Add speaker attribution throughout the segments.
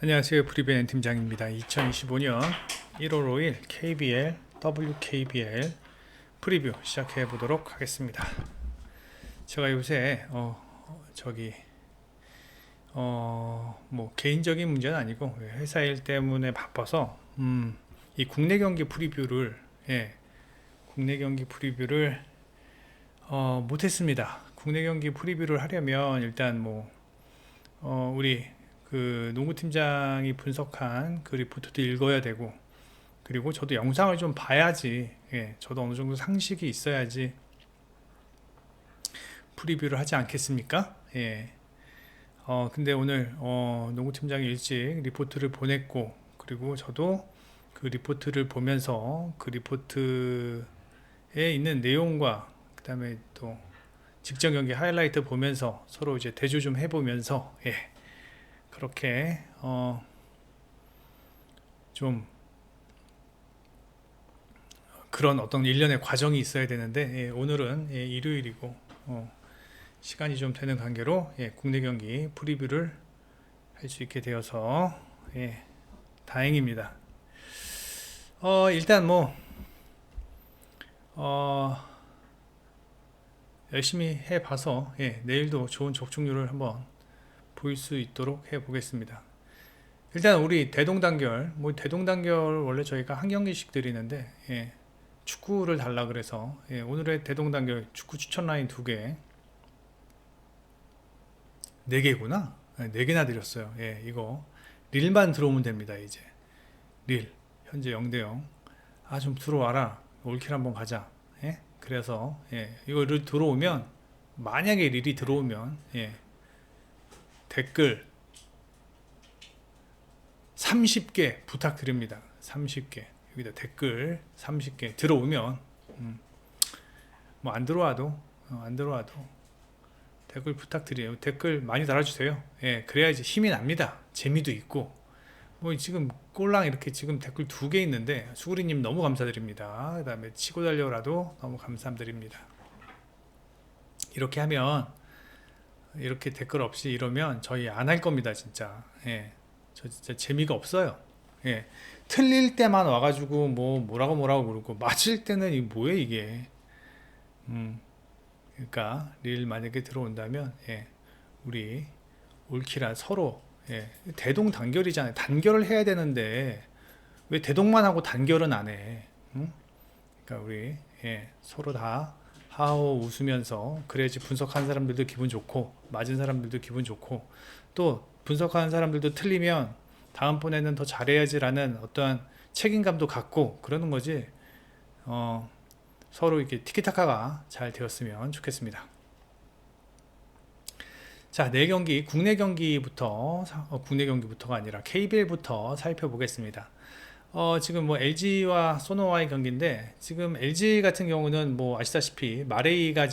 Speaker 1: 안녕하세요. 프리벤 팀장입니다. 2025년 1월 5일 KBL, WKBL 프리뷰 시작해 보도록 하겠습니다. 제가 요새 뭐 개인적인 문제는 아니고 회사 일 때문에 바빠서 이 국내 경기 프리뷰를 국내 경기 프리뷰를 못했습니다. 국내 경기 프리뷰를 하려면 일단 우리 그 농구팀장이 분석한 그 리포트도 읽어야 되고, 그리고 저도 영상을 좀 봐야지, 저도 어느 정도 상식이 있어야지 프리뷰를 하지 않겠습니까? 근데 오늘 농구팀장이 일찍 리포트를 보냈고, 그리고 저도 그 리포트를 보면서 그 리포트에 있는 내용과 그 다음에 또 직전 경기 하이라이트 보면서 서로 이제 대조 좀 해보면서 그렇게 좀 그런 어떤 일련의 과정이 있어야 되는데, 오늘은 일요일이고 시간이 좀 되는 관계로 국내 경기 프리뷰를 할 수 있게 되어서 다행입니다. 일단 열심히 해봐서 내일도 좋은 적중률을 한번 보일 수 있도록 해보겠습니다. 일단 우리 대동단결, 대동단결 원래 저희가 한 경기씩 드리는데 축구를 달라 그래서 오늘의 대동단결 축구 추천 라인 2개, 4개구나. 4개나 드렸어요. 이거 릴만 들어오면 됩니다. 이제 릴 현재 0대0. 좀 들어와라, 올킬 한번 가자. 그래서 이거 릴 들어오면, 만약에 릴이 들어오면 댓글 30개 부탁드립니다. 30개. 여기다 댓글 30개 들어오면, 안 들어와도 댓글 부탁드려요. 댓글 많이 달아주세요. 그래야지 힘이 납니다. 재미도 있고. 지금 꼴랑 이렇게 지금 댓글 2개 있는데, 수구리님 너무 감사드립니다. 그 다음에 치고 달려라도 너무 감사드립니다. 이렇게 하면, 이렇게 댓글 없이 이러면 저희 안 할 겁니다. 진짜. 저 진짜 재미가 없어요. 틀릴 때만 와가지고 뭐라고 그러고, 맞을 때는 이 뭐야 이게. 그러니까 릴 만약에 들어온다면 우리 올키라 서로 대동단결이잖아요. 단결을 해야 되는데 왜 대동만 하고 단결은 안 해? 그러니까 우리 서로 다 하호 웃으면서, 그래야지 분석하는 사람들도 기분 좋고 맞은 사람들도 기분 좋고, 또 분석하는 사람들도 틀리면 다음번에는 더 잘해야지라는 어떠한 책임감도 갖고 그러는 거지. 서로 이렇게 티키타카가 잘 되었으면 좋겠습니다. 자, 국내 경기부터가 아니라 KBL부터 살펴보겠습니다. 지금 LG와 소노와의 경기인데, 지금 LG 같은 경우는 아시다시피 마레이가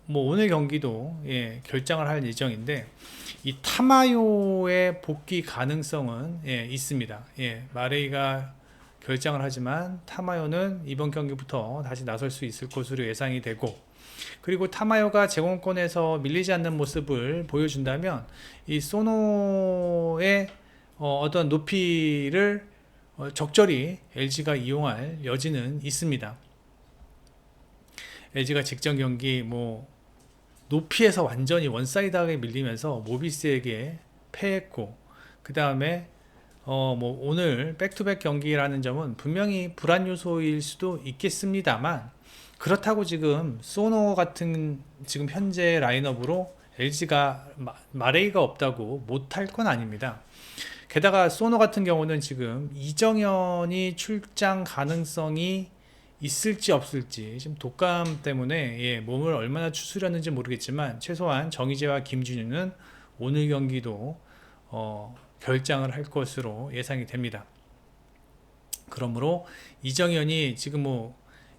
Speaker 1: 오늘 경기도 결장을 할 예정인데, 이 타마요의 복귀 가능성은 있습니다. 마레이가 결장을 하지만 타마요는 이번 경기부터 다시 나설 수 있을 것으로 예상이 되고, 그리고 타마요가 제공권에서 밀리지 않는 모습을 보여준다면 이 소노의 어떤 높이를 적절히 LG가 이용할 여지는 있습니다. LG가 직전 경기 높이에서 완전히 원사이드하게 밀리면서 모비스에게 패했고, 그 다음에 오늘 백투백 경기라는 점은 분명히 불안 요소일 수도 있겠습니다만, 그렇다고 지금 소노 같은 지금 현재 라인업으로 LG가 마레이가 없다고 못할 건 아닙니다. 게다가 소노 같은 경우는 지금 이정현이 출장 가능성이 있을지 없을지, 지금 독감 때문에 몸을 얼마나 추스렸는지 모르겠지만 최소한 정희재와 김준유는 오늘 경기도 결장을 할 것으로 예상이 됩니다. 그러므로 이정현이 지금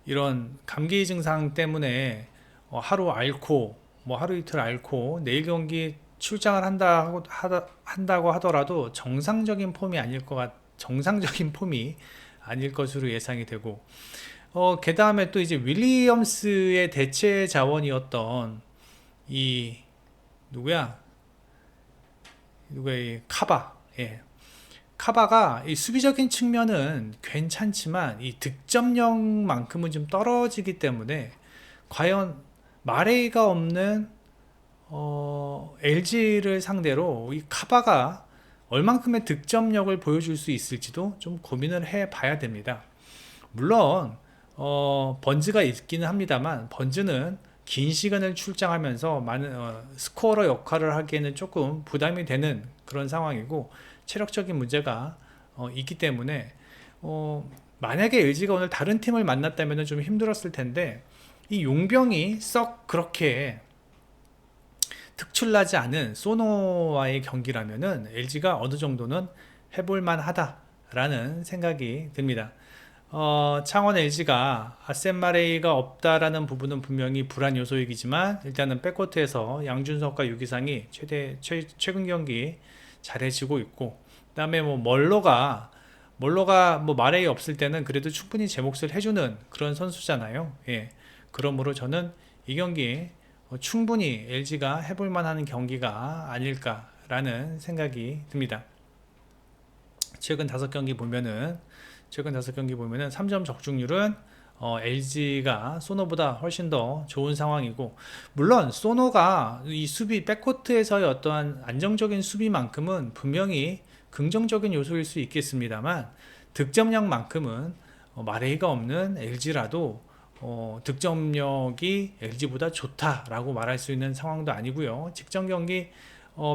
Speaker 1: 이런 감기 증상 때문에 하루 앓고 하루 이틀 앓고 내일 경기 출장을 한다고 하더라도 정상적인 폼이 아닐 것으로 예상이 되고, 그 다음에 또 이제 윌리엄스의 대체 자원이었던 이 누구야? 누가 이 카바, 예. 카바가 이 수비적인 측면은 괜찮지만 이 득점력만큼은 좀 떨어지기 때문에 과연 마레이가 없는 LG를 상대로 이 카바가 얼만큼의 득점력을 보여줄 수 있을지도 좀 고민을 해 봐야 됩니다. 물론 번즈가 있기는 합니다만 번즈는 긴 시간을 출장하면서 많은 스코어러 역할을 하기에는 조금 부담이 되는 그런 상황이고 체력적인 문제가 있기 때문에 만약에 LG가 오늘 다른 팀을 만났다면 좀 힘들었을 텐데 이 용병이 썩 그렇게 특출나지 않은 소노와의 경기라면은 LG가 어느 정도는 해볼만 하다라는 생각이 듭니다. 창원 LG가 아셈 마레이가 없다라는 부분은 분명히 불안 요소이지만 일단은 백코트에서 양준석과 유기상이 최근 경기 잘해지고 있고 그다음에 뭐 멀로가 뭐 마레이 없을 때는 그래도 충분히 제 몫을 해주는 그런 선수잖아요. 예. 그러므로 저는 이 경기 충분히 LG가 해볼 만한 경기가 아닐까라는 생각이 듭니다. 최근 5경기 보면은 3점 적중률은 LG가 소노보다 훨씬 더 좋은 상황이고 물론 소노가 이 수비 백코트에서의 어떠한 안정적인 수비만큼은 분명히 긍정적인 요소일 수 있겠습니다만 득점력만큼은 마레이가 없는 LG라도 득점력이 LG보다 좋다라고 말할 수 있는 상황도 아니고요. 직전 경기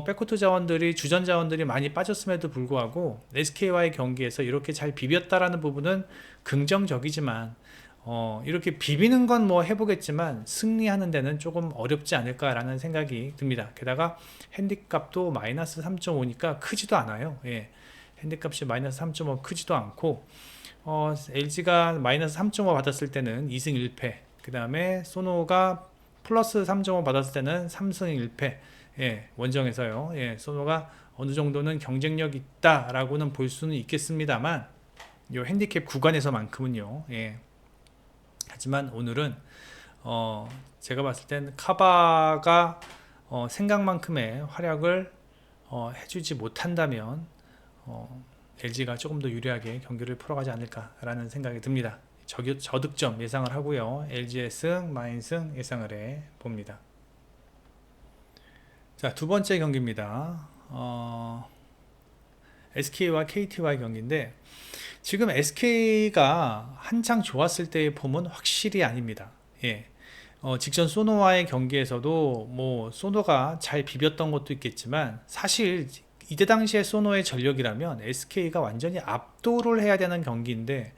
Speaker 1: 백코트 자원들이 주전 자원들이 많이 빠졌음에도 불구하고 SK와의 경기에서 이렇게 잘 비볐다라는 부분은 긍정적이지만 이렇게 비비는 건 뭐 해보겠지만 승리하는 데는 조금 어렵지 않을까라는 생각이 듭니다. 게다가 핸디값도 마이너스 3.5니까 크지도 않아요. 예. 핸디값이 마이너스 3.5 크지도 않고 LG가 마이너스 3.5 받았을 때는 2승 1패 그 다음에 소노가 플러스 3.5 받았을 때는 3승 1패 예, 원정에서요. 예, 소노가 어느 정도는 경쟁력 있다라고는 볼 수는 있겠습니다만 요 핸디캡 구간에서만큼은요. 예. 하지만 오늘은 제가 봤을 땐 카바가 생각만큼의 활약을 해주지 못한다면 LG가 조금 더 유리하게 경기를 풀어가지 않을까라는 생각이 듭니다. 저득점 예상을 하고요. LG의 승, 마인승 예상을 해 봅니다. 자, 두 번째 경기입니다. SK와 KT와의 경기인데 지금 SK가 한창 좋았을 때의 폼은 확실히 아닙니다. 예. 직전 소노와의 경기에서도 뭐 소노가 잘 비볐던 것도 있겠지만 사실 이때 당시에 소노의 전력이라면 SK가 완전히 압도를 해야 되는 경기인데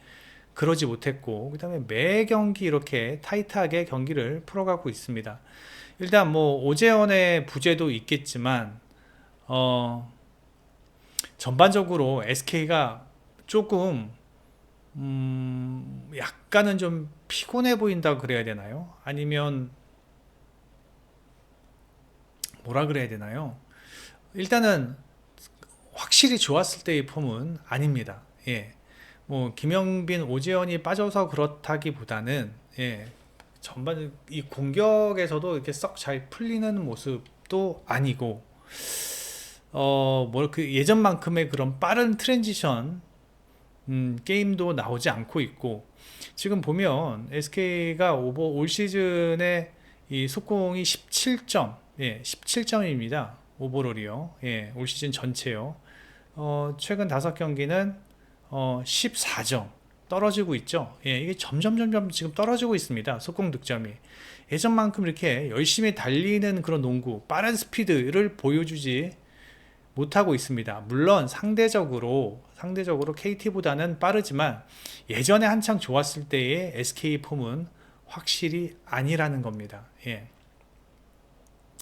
Speaker 1: 그러지 못했고 그 다음에 매 경기 이렇게 타이트하게 경기를 풀어가고 있습니다. 일단 뭐 오재원의 부재도 있겠지만 전반적으로 SK가 조금 약간은 좀 피곤해 보인다고 그래야 되나요? 아니면 뭐라 그래야 되나요? 일단은 확실히 좋았을 때의 폼은 아닙니다. 예. 뭐 김영빈, 오재원이 빠져서 그렇다기보다는 예. 전반 이 공격에서도 이렇게 썩 잘 풀리는 모습도 아니고 뭐 그 예전만큼의 그런 빠른 트랜지션 게임도 나오지 않고 있고 지금 보면 SK가 올 시즌에 이 속공이 17점, 예, 17점입니다. 오버롤이요. 예, 올 시즌 전체요. 최근 5경기는 14점. 떨어지고 있죠. 예, 이게 점점 지금 떨어지고 있습니다. 속공 득점이 예전만큼 이렇게 열심히 달리는 그런 농구, 빠른 스피드를 보여주지 못하고 있습니다. 물론 상대적으로 KT보다는 빠르지만 예전에 한창 좋았을 때의 SK 폼은 확실히 아니라는 겁니다. 예.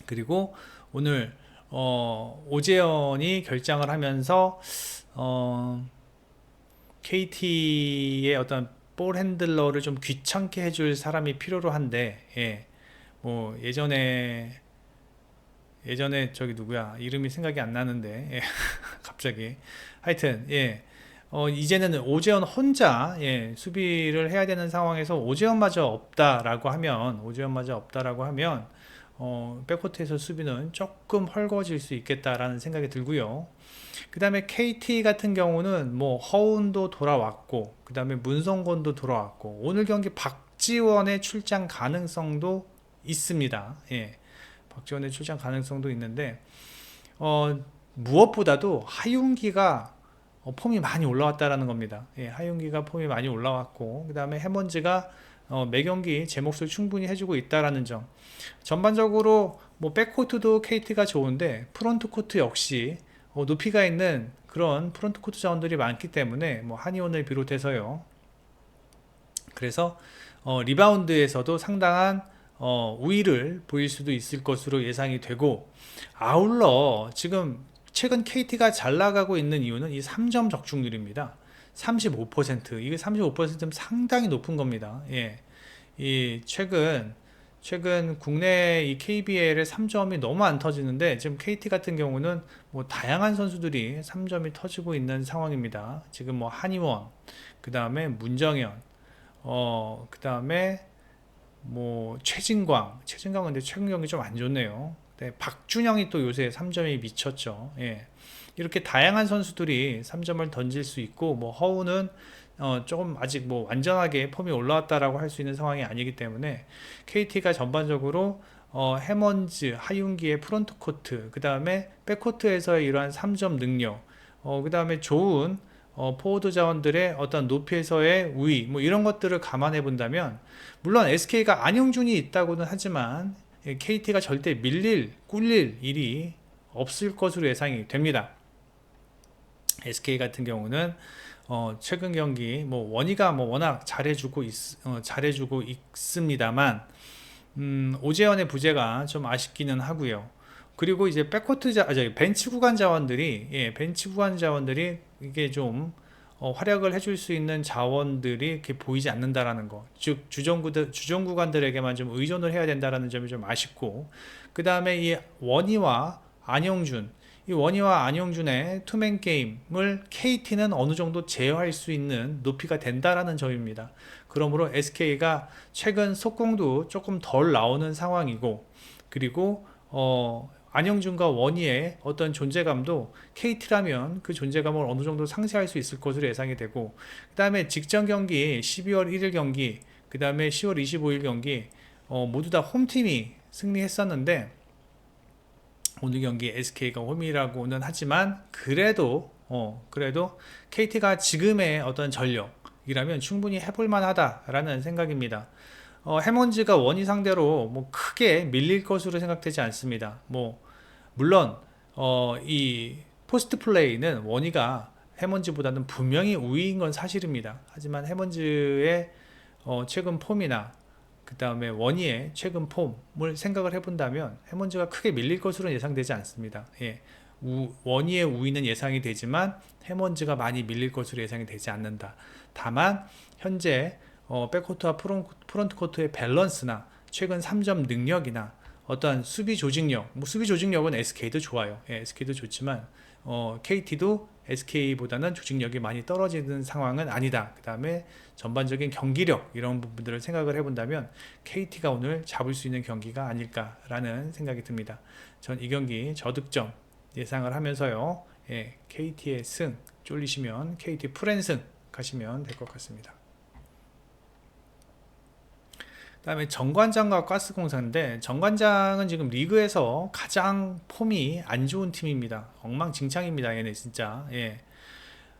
Speaker 1: 그리고 오늘 오재현이 결장을 하면서 KT의 어떤 볼 핸들러를 좀 귀찮게 해줄 사람이 필요로 한데, 예, 뭐 예전에 저기 누구야 이름이 생각이 안 나는데, 예, 갑자기 하여튼 예, 이제는 오재원 혼자 예, 수비를 해야 되는 상황에서 오재원마저 없다라고 하면 백코트에서 수비는 조금 헐거워질 수 있겠다라는 생각이 들고요. 그 다음에 KT 같은 경우는 뭐 허운도 돌아왔고, 그 다음에 문성곤도 돌아왔고, 오늘 경기 박지원의 출장 가능성도 있습니다. 예, 박지원의 출장 가능성도 있는데, 무엇보다도 하윤기가 폼이 많이 올라왔다라는 겁니다. 예, 하윤기가 폼이 많이 올라왔고, 그 다음에 해먼즈가 매 경기 제 몫을 충분히 해주고 있다라는 점. 전반적으로 뭐 백코트도 KT가 좋은데 프론트 코트 역시 높이가 있는 그런 프론트 코트 자원들이 많기 때문에 뭐 한의원을 비롯해서요. 그래서 리바운드에서도 상당한 우위를 보일 수도 있을 것으로 예상이 되고, 아울러 지금 최근 KT가 잘 나가고 있는 이유는 이 3점 적중률입니다. 35%. 이게 35%면 상당히 높은 겁니다. 예. 이 최근 국내 이 KBL의 3점이 너무 안 터지는데, 지금 KT 같은 경우는 뭐 다양한 선수들이 3점이 터지고 있는 상황입니다. 지금 뭐 한의원, 그 다음에 문정현, 그 다음에 뭐 최진광은 근데 최근 경기 좀 안 좋네요. 네, 박준영이 또 요새 3점이 미쳤죠. 예. 이렇게 다양한 선수들이 3점을 던질 수 있고, 뭐 허우는 조금 아직 뭐 완전하게 폼이 올라왔다라고 할 수 있는 상황이 아니기 때문에 KT가 전반적으로 해먼즈, 하윤기의 프론트 코트, 그 다음에 백코트에서의 이러한 3점 능력, 그 다음에 좋은 포워드 자원들의 어떤 높이에서의 우위, 뭐 이런 것들을 감안해 본다면, 물론 SK가 안영준이 있다고는 하지만 KT가 절대 꿀릴 일이 없을 것으로 예상이 됩니다. SK 같은 경우는 최근 경기 뭐 원희가 뭐 워낙 잘해주고 있습니다만, 오재현의 부재가 좀 아쉽기는 하고요. 그리고 이제 벤치 구간 자원들이 이게 좀 활약을 해줄 수 있는 자원들이 이렇게 보이지 않는다라는 거. 즉 주전 구간들에게만 좀 의존을 해야 된다라는 점이 좀 아쉽고, 그 다음에 이 원희와 안영준의 투맨 게임을 KT는 어느 정도 제어할 수 있는 높이가 된다라는 점입니다. 그러므로 SK가 최근 속공도 조금 덜 나오는 상황이고, 그리고 안영준과 원희의 어떤 존재감도 KT라면 그 존재감을 어느 정도 상쇄할 수 있을 것으로 예상이 되고, 그 다음에 직전 경기 12월 1일 경기, 그 다음에 10월 25일 경기 모두 다 홈팀이 승리했었는데, 오늘 경기 SK가 홈이라고는 하지만 그래도 KT가 지금의 어떤 전력이라면 충분히 해볼 만하다라는 생각입니다. 해먼즈가 원희 상대로 뭐 크게 밀릴 것으로 생각되지 않습니다. 뭐 물론 이 포스트 플레이는 원희가 해먼즈보다는 분명히 우위인 건 사실입니다. 하지만 해먼즈의 최근 폼이나 그 다음에 원희의 최근 폼을 생각을 해본다면 해먼즈가 크게 밀릴 것으로 예상되지 않습니다. 예. 원희의 우위는 예상이 되지만 해먼즈가 많이 밀릴 것으로 예상이 되지 않는다. 다만 현재 백코트와 프론트 코트의 밸런스나 최근 3점 능력이나 어떠한 수비 조직력, 뭐 수비 조직력은 SK도 좋아요. 예, SK도 좋지만 KT도 SK보다는 조직력이 많이 떨어지는 상황은 아니다. 그 다음에 전반적인 경기력 이런 부분들을 생각을 해본다면 KT가 오늘 잡을 수 있는 경기가 아닐까라는 생각이 듭니다. 전 이 경기 저득점 예상을 하면서요. 예, KT의 승 쫄리시면 KT 풀앤승 가시면 될 것 같습니다. 그 다음에 정관장과 가스공사인데, 정관장은 지금 리그에서 가장 폼이 안 좋은 팀입니다. 엉망진창입니다. 얘네 진짜. 예.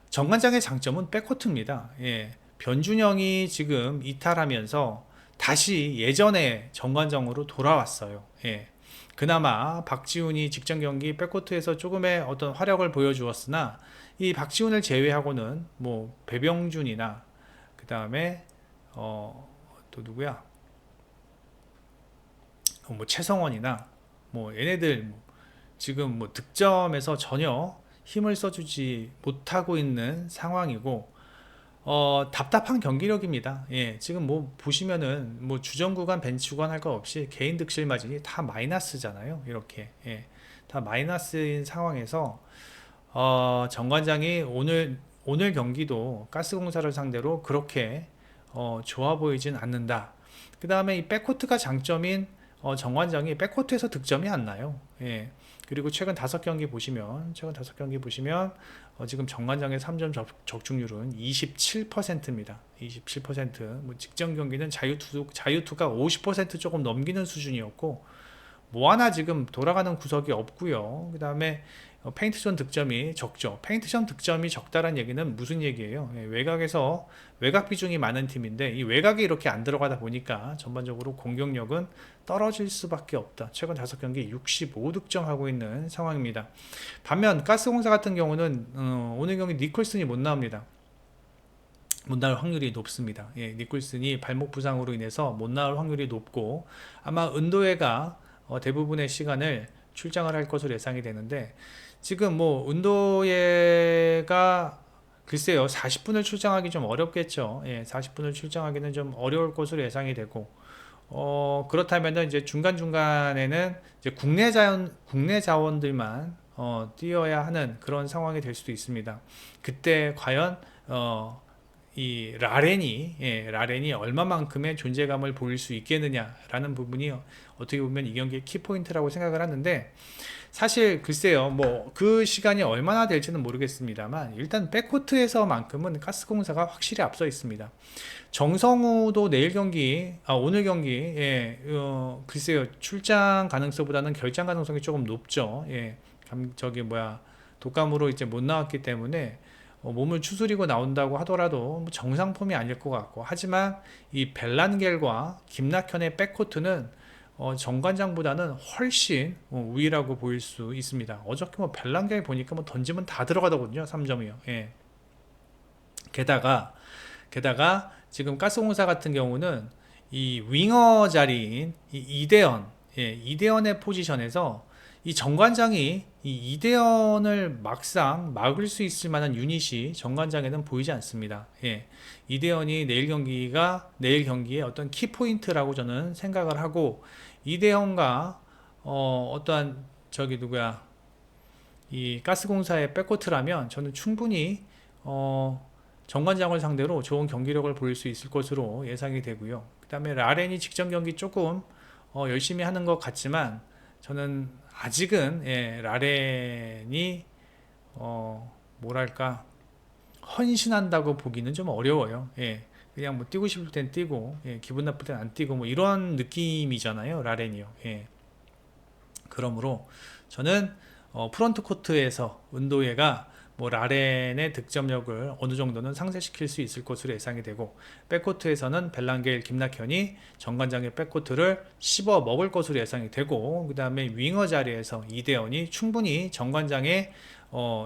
Speaker 1: 정관장의 장점은 백코트입니다. 예. 변준영이 지금 이탈하면서 다시 예전의 정관장으로 돌아왔어요. 예. 그나마 박지훈이 직전 경기 백코트에서 조금의 어떤 활약을 보여주었으나, 이 박지훈을 제외하고는 뭐 배병준이나 그 다음에 또 누구야? 뭐 최성원이나 뭐 얘네들 지금 뭐 득점에서 전혀 힘을 써주지 못하고 있는 상황이고, 답답한 경기력입니다. 예, 지금 뭐 보시면은 뭐 주전 구간, 벤치 구간 할 거 없이 개인 득실 마진이 다 마이너스잖아요. 이렇게 예, 다 마이너스인 상황에서 정관장이 오늘 경기도 가스공사를 상대로 그렇게 좋아 보이진 않는다. 그 다음에 이 백코트가 장점인 정관장이 백코트에서 득점이 안 나요. 예. 그리고 최근 5경기 보시면 지금 정관장의 3점 적중률은 27%입니다. 27%. 뭐 직전 경기는 자유투가 50% 조금 넘기는 수준이었고 뭐 하나 지금 돌아가는 구석이 없고요. 그 다음에 페인트존 득점이 적죠. 페인트존 득점이 적다란 얘기는 무슨 얘기예요? 외곽에서 외곽 비중이 많은 팀인데 이 외곽이 이렇게 안 들어가다 보니까 전반적으로 공격력은 떨어질 수밖에 없다. 최근 5경기 65득점하고 있는 상황입니다. 반면 가스공사 같은 경우는 오늘 경기 니콜슨이 못 나옵니다. 못 나올 확률이 높습니다. 예, 니콜슨이 발목 부상으로 인해서 못 나올 확률이 높고 아마 은도회가 대부분의 시간을 출장을 할 것으로 예상이 되는데 지금 뭐 은도예가 글쎄요 40분을 출장하기 좀 어렵겠죠. 예, 40분을 출장하기는 좀 어려울 것으로 예상이 되고 그렇다면은 이제 중간중간에는 이제 국내 자원들만 뛰어야 하는 그런 상황이 될 수도 있습니다. 그때 과연 이 라렌이 얼마만큼의 존재감을 보일 수 있겠느냐라는 부분이 어떻게 보면 이 경기의 키포인트라고 생각을 하는데 사실 글쎄요 뭐 그 시간이 얼마나 될지는 모르겠습니다만 일단 백코트에서만큼은 가스공사가 확실히 앞서 있습니다. 정성우도 오늘 경기 글쎄요 출장 가능성보다는 결장 가능성이 조금 높죠. 독감으로 이제 못 나왔기 때문에 몸을 추스리고 나온다고 하더라도 정상 폼이 아닐 것 같고 하지만 이 벨란겔과 김낙현의 백코트는 정관장보다는 훨씬 우위라고 보일 수 있습니다. 어저께 뭐 벨란겔 보니까 뭐 던지면 다 들어가더군요. 3점이요. 예. 게다가 지금 가스공사 같은 경우는 이 윙어 자리인 이 이대현의 포지션에서 이 정관장이 이 이대현을 막상 막을 수 있을 만한 유닛이 정관장에는 보이지 않습니다. 예. 이대현이 내일 경기의 어떤 키포인트라고 저는 생각을 하고 이대현과 어떠한 이 가스공사의 백코트라면 저는 충분히 정관장을 상대로 좋은 경기력을 보일 수 있을 것으로 예상이 되고요. 그 다음에 라렌이 직전 경기 조금 열심히 하는 것 같지만 저는 아직은 라렌이 뭐랄까 헌신한다고 보기는 좀 어려워요. 그냥 뭐 뛰고 싶을 땐 뛰고 기분 나쁠 땐 안 뛰고 뭐 이런 느낌이잖아요. 라렌이요. 그러므로 저는 프런트 코트에서 은도예가 뭐 라렌의 득점력을 어느 정도는 상쇄시킬 수 있을 것으로 예상이 되고 백코트에서는 벨란겔, 김낙현이 정관장의 백코트를 씹어 먹을 것으로 예상이 되고 그 다음에 윙어 자리에서 이대현이 충분히 정관장의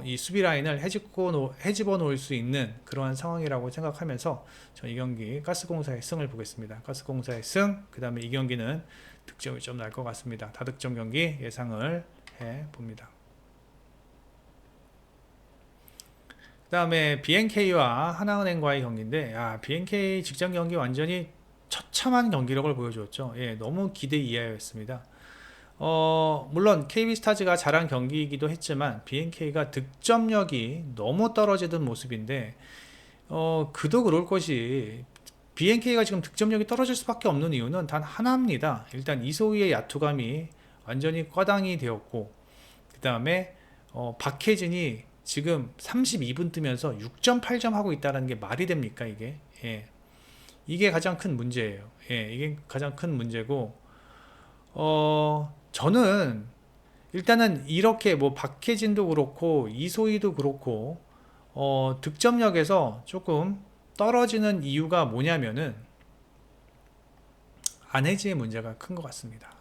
Speaker 1: 이 수비 라인을 헤집어 놓을 수 있는 그러한 상황이라고 생각하면서 저는 이 경기 가스공사의 승을 보겠습니다. 가스공사의 승, 그 다음에 이 경기는 득점이 좀 날 것 같습니다. 다득점 경기 예상을 해봅니다. 그 다음에 BNK와 하나은행과의 경기인데 BNK 직전 경기 완전히 처참한 경기력을 보여줬죠. 너무 기대 이하였습니다. 물론 KB스타즈가 잘한 경기이기도 했지만 BNK가 득점력이 너무 떨어지던 모습인데 그도 그럴 것이 BNK가 지금 득점력이 떨어질 수밖에 없는 이유는 단 하나입니다. 일단 이소희의 야투감이 완전히 꽈당이 되었고 그 다음에 박혜진이 지금 32분 뜨면서 6.8점 하고 있다는 게 말이 됩니까 이게? 이게 가장 큰 문제예요. 이게 가장 큰 문제고 저는 일단은 이렇게 뭐 박혜진도 그렇고 이소희도 그렇고 득점력에서 조금 떨어지는 이유가 뭐냐면은 안혜지의 문제가 큰 것 같습니다.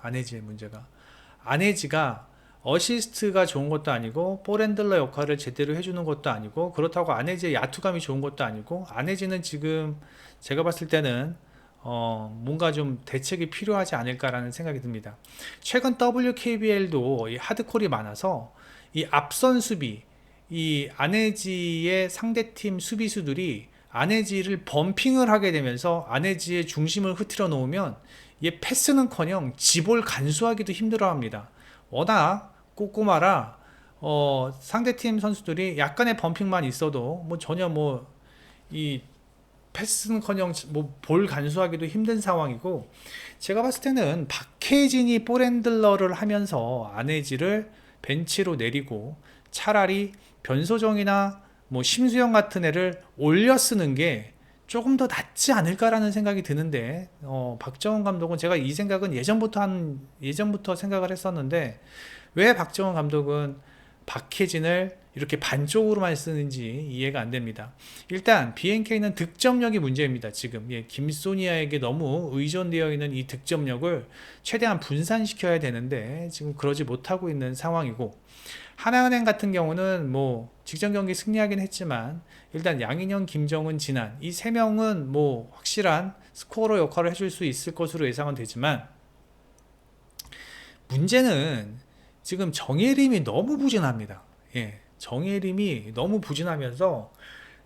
Speaker 1: 안혜지가 어시스트가 좋은 것도 아니고 볼핸들러 역할을 제대로 해주는 것도 아니고 그렇다고 안혜지의 야투감이 좋은 것도 아니고 안혜지는 지금 제가 봤을 때는 뭔가 좀 대책이 필요하지 않을까라는 생각이 듭니다. 최근 WKBL도 이 하드콜이 많아서 이 앞선 수비, 이 안혜지의 상대팀 수비수들이 안혜지를 범핑을 하게 되면서 안혜지의 중심을 흐트러 놓으면 얘 패스는커녕 지볼 간수하기도 힘들어합니다. 워낙 꼬꼬마라 상대팀 선수들이 약간의 범핑만 있어도 뭐 전혀 뭐 이 패스는커녕 뭐 볼 간수하기도 힘든 상황이고, 제가 봤을 때는 박해진이 볼핸들러를 하면서 안혜지를 벤치로 내리고 차라리 변소정이나 뭐 심수영 같은 애를 올려 쓰는 게 조금 더 낫지 않을까라는 생각이 드는데, 박정원 감독은, 제가 이 생각은 예전부터 생각을 했었는데, 왜 박정원 감독은 박해진을 이렇게 반쪽으로만 쓰는지 이해가 안 됩니다. 일단 BNK는 득점력이 문제입니다. 지금 김소니아에게 너무 의존되어 있는 이 득점력을 최대한 분산시켜야 되는데 지금 그러지 못하고 있는 상황이고, 하나은행 같은 경우는 뭐 직전 경기 승리하긴 했지만 일단 양인영, 김정은, 진한 이 세 명은 뭐 확실한 스코어러 역할을 해줄 수 있을 것으로 예상은 되지만, 문제는 지금 정예림이 너무 부진합니다. 정예림이 너무 부진하면서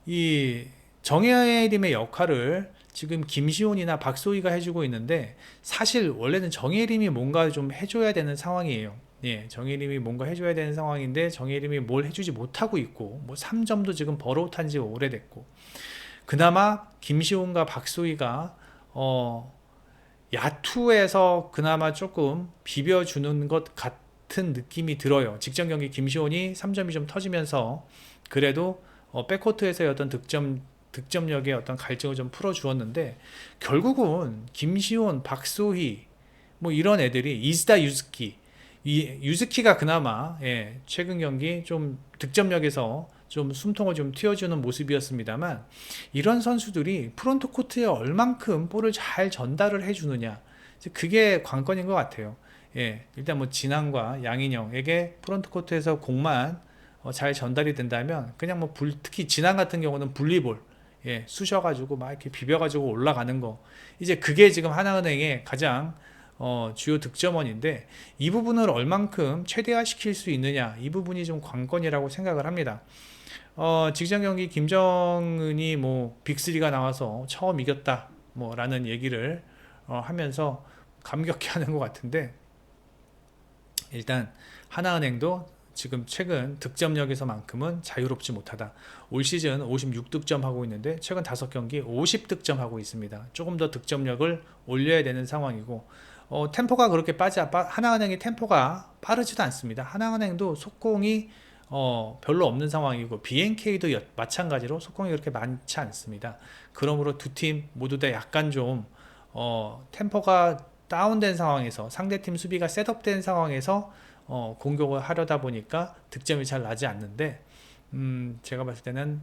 Speaker 1: 이 정예림의 역할을 지금 김시온이나 박소희가 해주고 있는데, 사실 원래는 정예림이 뭔가 좀 해줘야 되는 상황이에요. 정예림이 뭔가 해줘야 되는 상황인데 정예림이 뭘 해주지 못하고 있고, 뭐 3점도 지금 버릇한 지 오래됐고, 그나마 김시온과 박소희가 야투에서 그나마 조금 비벼주는 것 같은 느낌이 들어요. 직전 경기 김시온이 3점이 좀 터지면서 그래도 백코트에서의 어떤 득점력의 어떤 갈증을 좀 풀어주었는데, 결국은 김시온, 박소희 뭐 이런 애들이, 이즈다 유즈키, 이 유즈키가 그나마 최근 경기 좀 득점력에서 좀 숨통을 좀 틔워주는 모습이었습니다만, 이런 선수들이 프론트 코트에 얼만큼 볼을 잘 전달을 해주느냐, 그게 관건인 것 같아요. 일단 뭐 진한과 양인영에게 프론트 코트에서 공만 잘 전달이 된다면, 그냥 뭐 특히 진한 같은 경우는 분리볼 쑤셔가지고 막 이렇게 비벼가지고 올라가는 거, 이제 그게 지금 하나은행의 가장 주요 득점원인데, 이 부분을 얼만큼 최대화시킬 수 있느냐, 이 부분이 좀 관건이라고 생각을 합니다. 직전 경기 김정은이 뭐 빅3가 나와서 처음 이겼다 뭐 라는 얘기를 하면서 감격해하는 것 같은데, 일단 하나은행도 지금 최근 득점력에서만큼은 자유롭지 못하다. 올 시즌 56득점 하고 있는데 최근 5경기 50득점 하고 있습니다. 조금 더 득점력을 올려야 되는 상황이고, 템포가 그렇게 하나은행의 템포가 빠르지도 않습니다. 하나은행도 속공이 별로 없는 상황이고, BNK도 마찬가지로 속공이 그렇게 많지 않습니다. 그러므로 두 팀 모두 다 약간 좀 템포가 다운된 상황에서, 상대팀 수비가 셋업된 상황에서 공격을 하려다 보니까 득점이 잘 나지 않는데, 제가 봤을 때는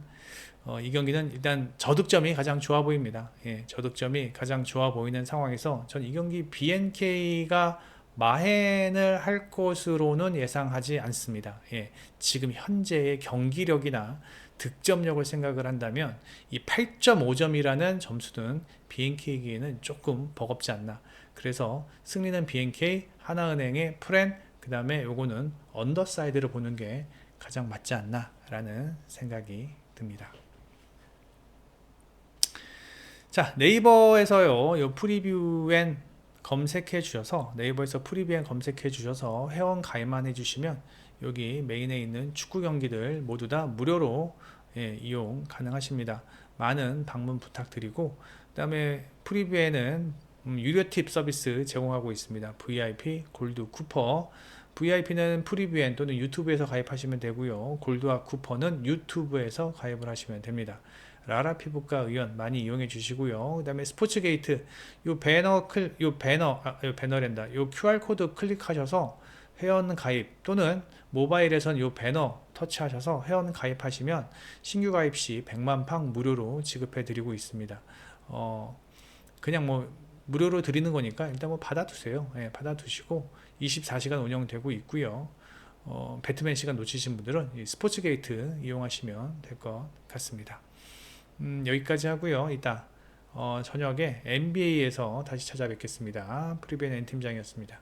Speaker 1: 이 경기는 일단 저득점이 가장 좋아 보입니다. 저득점이 가장 좋아 보이는 상황에서 전 이 경기 BNK가 마행을 할 것으로는 예상하지 않습니다. 지금 현재의 경기력이나 득점력을 생각을 한다면 이 8.5점이라는 점수는 BNK에게는 조금 버겁지 않나. 그래서 승리는 BNK, 하나은행의 프렌, 그 다음에 요거는 언더사이드를 보는 게 가장 맞지 않나 라는 생각이 듭니다. 자, 네이버에서요, 요 프리뷰엔 검색해 주셔서, 네이버에서 프리뷰엔 검색해 주셔서 회원 가입만 해 주시면 여기 메인에 있는 축구 경기들 모두 다 무료로 이용 가능하십니다. 많은 방문 부탁드리고, 그 다음에 프리뷰에는 유료 팁 서비스 제공하고 있습니다. VIP, 골드, 쿠퍼. VIP는 프리뷰엔 또는 유튜브에서 가입하시면 되고요. 골드와 쿠퍼는 유튜브에서 가입을 하시면 됩니다. 라라 피부과 의원 많이 이용해 주시고요. 그 다음에 스포츠게이트, 요 배너랜다. 요 QR코드 클릭하셔서 회원 가입, 또는 모바일에선 요 배너 터치하셔서 회원 가입하시면 신규 가입 시 100만팡 무료로 지급해 드리고 있습니다. 그냥 뭐 무료로 드리는 거니까 일단 뭐 받아두세요. 받아두시고 24시간 운영되고 있고요. 배트맨 시간 놓치신 분들은 이 스포츠게이트 이용하시면 될 것 같습니다. 여기까지 하고요. 이따 저녁에 NBA에서 다시 찾아뵙겠습니다. 프리벤 N팀장이었습니다.